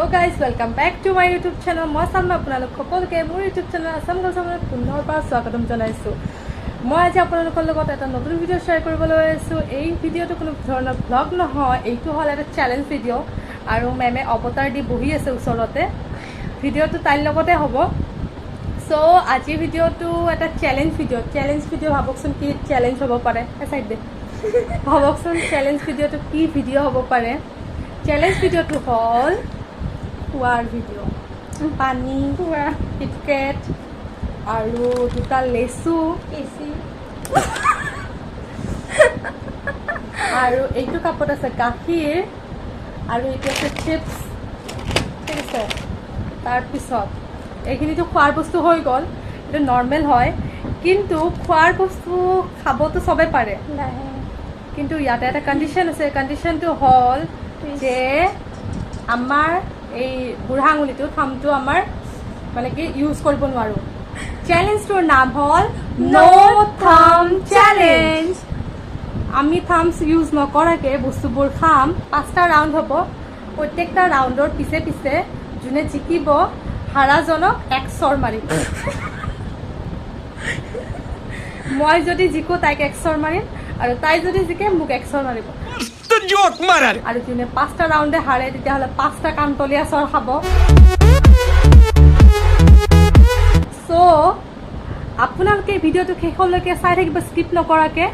Hello guys welcome back to my YouTube channel मैं सामने আপোনালোক সকলোকে মোৰ यूट्यूब चैनल আসাম গলচামত পুনৰ পৰা স্বাগতম জনাইছো। মই আজি আপোনালোকৰ লগত এটা নতুন ভিডিঅ' শ্বেয়াৰ কৰিবলৈ আছো। এই ভিডিঅ'টো কোনো ধৰণৰ ব্লগ নহয়, এইটো হ'ল এটা চ্যালেঞ্জ ভিডিঅ' আৰু মেমে অৱতাৰ দি বহি আছে ওচৰতে। ভিডিঅ'টো তাইৰ লগতে হ'ব। সো আজি ভিডিঅ'টো এটা চ্যালেঞ্জ ভিডিঅ' ভাবকচোন কি চ্যালেঞ্জ হ'ব পাৰে। চাইড দে ভাবকচোন চ্যালেঞ্জ ভিডিঅ'টো কি ভিডিঅ' হ'ব পাৰে। চ্যালেঞ্জ ভিডিঅ'টো হ'ল খোৱাৰ ভিডিঅ'। পানী, কিটকেট আৰু দুটা লেচু আৰু এইটো কাপত আছে গাখীৰ আৰু এইটো আছে চিপছ, ঠিক আছে। তাৰপিছত এইখিনিতো খোৱাৰ বস্তু হৈ গ'ল, এইটো নৰ্মেল হয়, কিন্তু খোৱাৰ বস্তু খাবতো চবেই পাৰে, কিন্তু ইয়াতে এটা কণ্ডিশ্যন আছে। কণ্ডিশ্যনটো হ'ল যে আমাৰ এই বুঢ়া আঙুলিটো থামটো আমাৰ মানে কি ইউজ কৰিব নোৱাৰো। চ্যালেঞ্জটোৰ নাম হ'ল ন' থাম চ্যালেঞ্জ। আমি থামছ ইউজ নকৰাকৈ বস্তুবোৰ খাম। 5টা ৰাউণ্ড হ'ব। প্ৰত্যেকটা ৰাউণ্ডৰ পিছে পিছে যোনে জিকিব হাৰাজনক 1 চৰ মাৰিব। মই যদি জিকো তাইক 1 চৰ মাৰিম আৰু তাই যদি জিকে মোক 1 চৰ মাৰিব। আৰু যোনে 5টা ৰাউণ্ডে হাৰে তেতিয়াহ'লে 5টা কাণতলীয়া চৰ খাব। চ' আপোনালোকে ভিডিঅ'টো শেষলৈকে চাই থাকিব স্কিপ নকৰাকৈ।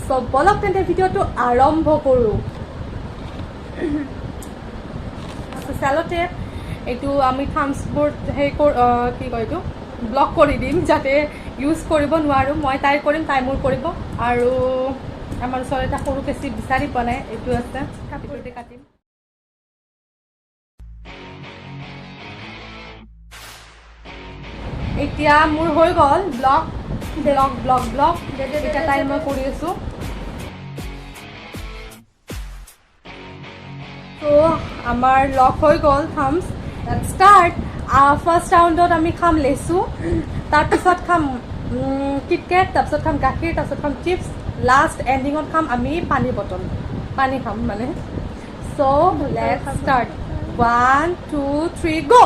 চ' বলক তেন্তে ভিডিঅ'টো আৰম্ভ কৰোঁ। চেল'টেপ এইটো আমি থামছবোৰ হেৰি কি কয় এইটো ব্লক কৰি দিম যাতে ইউজ কৰিব নোৱাৰোঁ। মই তাই কৰিম, তাই মোৰ কৰিব। আৰু আমাৰ ওচৰত এটা সৰু কেঁচি বিচাৰি পোৱা নাই, এইটো আছে, কাপোৰতে কাটিম। এতিয়া মোৰ হৈ গ'ল ব্লক ব্লক ব্লক ব্লক। এতিয়া তাই মই কৰি আছোঁ। তো আমাৰ লক হৈ গ'ল থামছ। ষ্টাৰ্ট। ফাৰ্ষ্ট ৰাউণ্ডত আমি খাম লেচু, তাৰপিছত খাম কিটকেট, তাৰপিছত খাম গাখীৰ, তাৰপিছত খাম চিপছ, লাষ্ট এণ্ডিঙত খাম আমি পানী বটল, পানী খাম মানে। চ' লেটছ ষ্টাৰ্ট। 1 2 3 গো।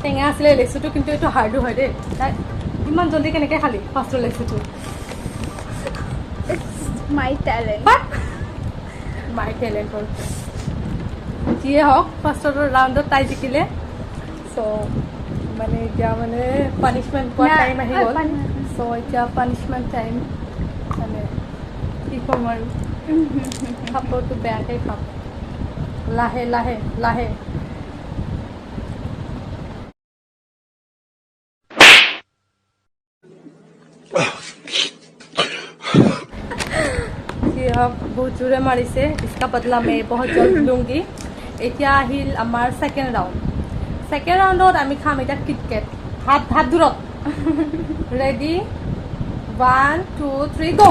টেঙা আছিলে লেচুটো, কিন্তু এইটো হাৰ্ডো হয় দেই। তাই ইমান জলদি কেনেকৈ খালি ফাৰ্ষ্টৰ লেচুটো? মাই টেলেণ্ট হ'ল। যিয়ে হওক ফাৰ্ষ্টৰ ৰাউণ্ডত তাই জিকিলে। চ' মানে এতিয়া মানে পানিছমেণ্ট পোৱা টাইম আহি গ'ল। চ' এতিয়া পানিছমেণ্ট টাইম। মানে কি ক'ম আৰু, খাবটো বেয়াকৈ খাম, লাহে লাহে লাহে। बहुत जोरे मारिसे। इसका बदला मैं बहुत जल्द लूँगी। এতিয়া আহিল আমাৰ ছেকেণ্ড ৰাউণ্ড। ছেকেণ্ড ৰাউণ্ডত আমি খাম এতিয়া কিটকেট। হাত দূৰত। ৰেডি 1 2 3 গো।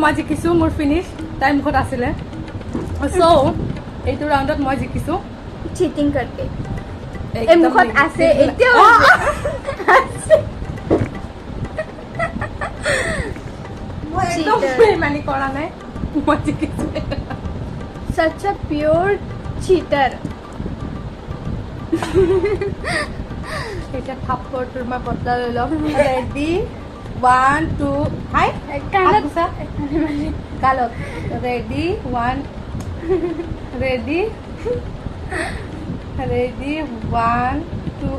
মই জিকিছোঁ, মোৰ ফিনিছ। তাই মুখত আছিলে। চ' এইটো ৰাউণ্ডত মই জিকিছোঁ। চিটিং কৰকে এই মুখত আছে এতিয়াও মই একদম বেইমানি কৰা নাই, মই জিকিছোঁ। such a pure cheater. এতিয়া থাপ্পৰটোৰ মই বদলা লৈ ল'ম ৰেডি 1 2 হাই কাণত গালত ৰেডি 1 ৰেডি 1 2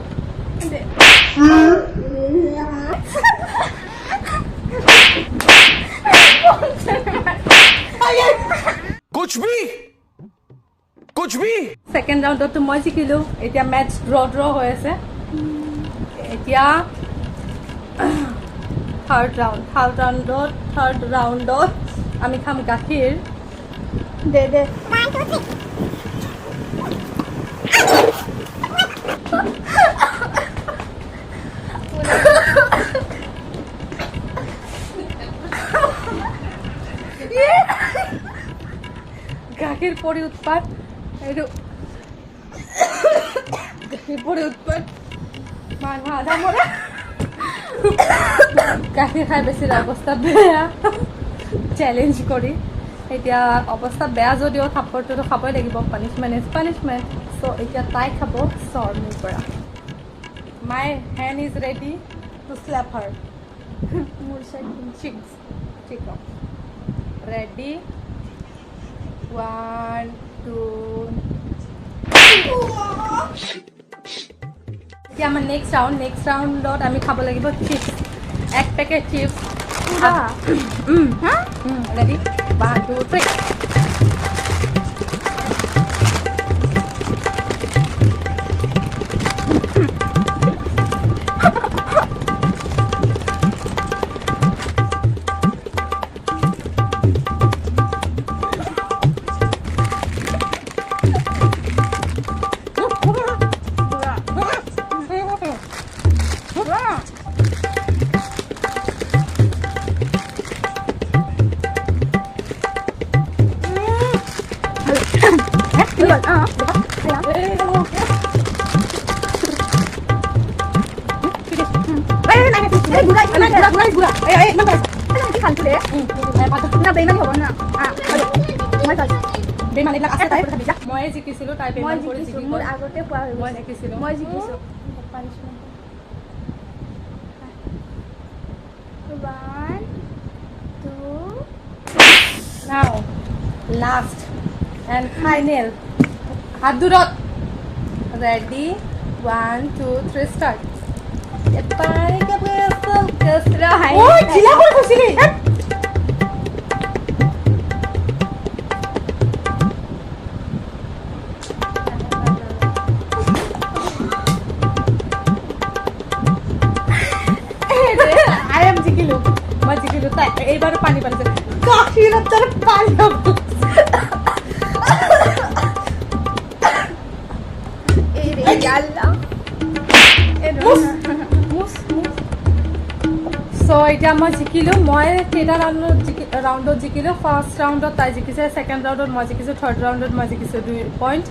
कुछ भी সেকেন্ড ৰাউণ্ডতো মই জিকিলো এতিয়া মেচ ড্ৰ হৈ আছে এতিয়া থাৰ্ড ৰাউণ্ডত আমি খাম গাখীৰ দে দে গাখীৰ পৰি উৎপাত এইটো গাখীৰ পৰি উৎপাত মানুহ আধা মৰে গাখীৰ খাই বেছি অৱস্থা বেয়া চেলেঞ্জ কৰি এতিয়া অৱস্থা বেয়া যদিও থাপ্পৰটোতো খাবই লাগিব পানিছমেণ্ট ইজ পানিছমেণ্ট চ' এতিয়া তাই খাব চৰ মোৰ পৰা my hand is ready to slap her মোৰ চাই চিক্স ঠিক ৰেডি 1 2 এতিয়া আমাৰ নেক্সট ৰাউণ্ডত আমি খাব লাগিব চিপছ এক পেকেট চিপছ ৰেডি 1 2 3 মই জিকিছিলো তাই মই পেমেণ্ট কৰি জিকিছো জিকি মোৰ আগতে পোৱা হৈ মই গ'ল জিকিছিলো মই জিকিছো 1 2 নাও লাষ্ট এণ্ড ফাইনেল হাত দূৰত ৰেডি 1 2 3 ষ্টাৰ্ট এপাই কেবে আসল কসৰা হাই ওই জিলা কৰে খুশিলি আই এম জিকিলো মই জিকিলো তাই এইবাৰ পানী পানিছে গাখীৰ তোৰ পানী এই ৰে আল্লাহ সো এতিয়া মই জিকিলো মই কেইটা ৰাউণ্ডত জিকিলো ফাৰ্ষ্ট ৰাউণ্ডত তাই জিকিছে ছেকেণ্ড ৰাউণ্ডত মই জিকিছোঁ থাৰ্ড ৰাউণ্ডত মই জিকিছোঁ 2 পইণ্ট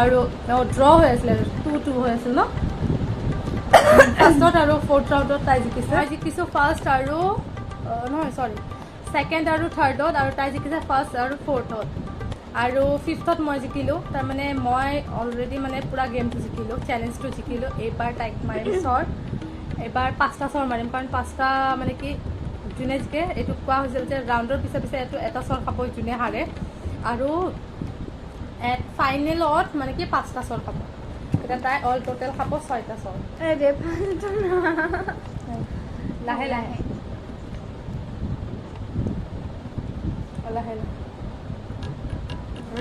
আৰু ড্ৰ হৈ আছিলে 2-2 হৈ আছিল ন ফাৰ্ষ্টত আৰু ফ'ৰ্থ ৰাউণ্ডত তাই জিকিছে মই জিকিছোঁ ফাৰ্ষ্ট আৰু নহয় চৰি ছেকেণ্ড আৰু থাৰ্ডত আৰু তাই জিকিছে ফাৰ্ষ্ট আৰু ফ'ৰ্থত আৰু ফিফথত মই জিকিলোঁ তাৰমানে মই অলৰেডি মানে পূৰা গেমটো জিকিলোঁ চেলেঞ্জটো জিকিলোঁ এইবাৰ তাইক মাৰিম চৰ এইবাৰ 5টা চৰ মাৰিম কাৰণ 5টা মানে কি যোনে জিকে এইটো কোৱা হৈছিল যে ৰাউণ্ডৰ পিছে পিছে এইটো এটা চৰ খাব যোনে হাৰে আৰু ফাইনেলত মানে কি 5টা চৰ খাব এতিয়া তাই অল টোটেল খাব 6টা চৰ ৰে লাহে লাহে লাহে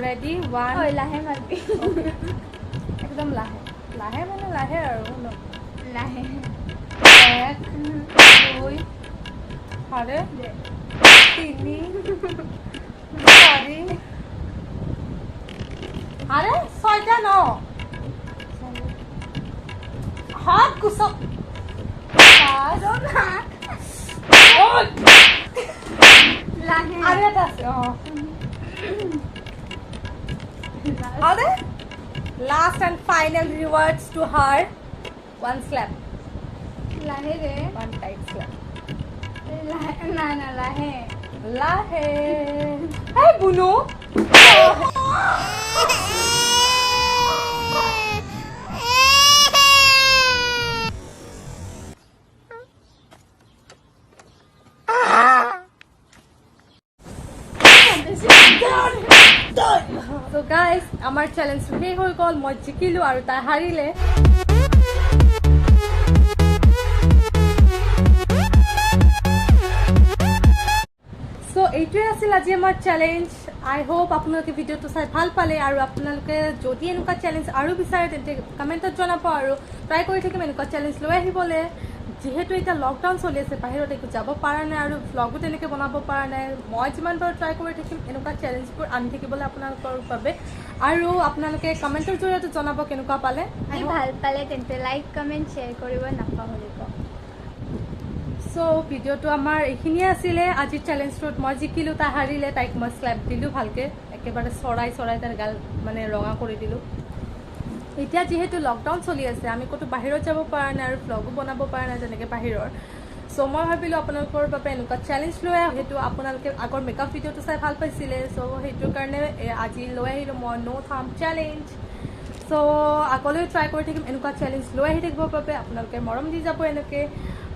ৰেডি 1 ওই লাহে মাৰবি একদম লাহে লাহে মানে লাহে আৰু লাহে 1 2 হাৰে 3 4 আরে 6টা ন হাত কুসক লাহে আরে এটা আছে আরে last and final rewards to her one slap লাহে রে one tight slap লাহে না না লাহে lahe hey bunu গাইজ আমাৰ চেলেঞ্জটো শেষ হৈ গ'ল, মই জিকিলোঁ আৰু তাই হাৰিলে। সো এইটোৱে আছিল আজি আমাৰ চেলেঞ্জ। আই হোপ আপোনালোকে ভিডিঅ'টো চাই ভাল পালে, আৰু আপোনালোকে যদি এনেকুৱা চেলেঞ্জ আৰু বিচাৰে তেন্তে কমেণ্টত জনাব, আৰু ট্ৰাই কৰি থাকিম এনেকুৱা চেলেঞ্জ লৈ আহিবলৈ। যিহেতু এতিয়া লকডাউন চলি আছে, বাহিৰত একো যাব পৰা নাই আৰু ভ্লগো তেনেকৈ বনাব পৰা নাই, মই যিমান পাৰোঁ ট্ৰাই কৰি থাকিম এনেকুৱা চেলেঞ্জবোৰ আনি থাকিবলৈ আপোনালোকৰ বাবে। আৰু আপোনালোকে কমেণ্টৰ জৰিয়তে জনাব কেনেকুৱা পালে। যদি ভাল পালে তেন্তে লাইক কমেণ্ট শ্বেয়াৰ কৰিব নাপাহৰিব। সো ভিডিঅ'টো আমাৰ এইখিনিয়ে আছিলে। আজিৰ চেলেঞ্জটোত মই জিকিলোঁ, তাই হাৰিলে। তাইক মই স্লেপ দিলোঁ ভালকৈ, একেবাৰে চৰাই তাইৰ গাল মানে ৰঙা কৰি দিলোঁ। এতিয়া যিহেতু লকডাউন চলি আছে, আমি ক'তো বাহিৰত যাব পৰা নাই আৰু ভ্লগো বনাব পৰা নাই তেনেকৈ বাহিৰৰ। চ' মই ভাবিলোঁ আপোনালোকৰ বাবে এনেকুৱা চেলেঞ্জ লৈ আহোঁ। সেইটো আপোনালোকে আগৰ মেকআপ ভিডিঅ'টো চাই ভাল পাইছিলে, চ' সেইটোৰ কাৰণে আজি লৈ আহিলোঁ মই ন' থাম্ব চেলেঞ্জ। চ' আগলৈ ট্ৰাই কৰি থাকিম এনেকুৱা চেলেঞ্জ লৈ আহি থাকিবৰ বাবে। আপোনালোকে মৰম দি যাব এনেকৈ,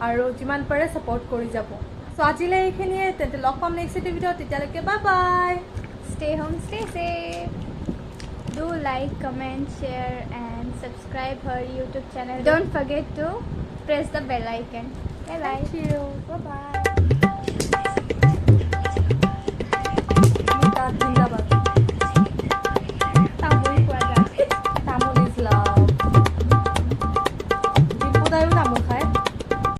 আৰু যিমান পাৰে ছাপোৰ্ট কৰি যাব। চ' আজিলৈ এইখিনিয়ে, তেন্তে লগ পাম নেক্সট এটি ভিডিঅ'ত। তেতিয়ালৈকে bye bye. Stay home, stay safe. Do like, comment, share and subscribe her YouTube channel. Don't forget to press the bell icon. Bye bye. Thank you. Bye bye.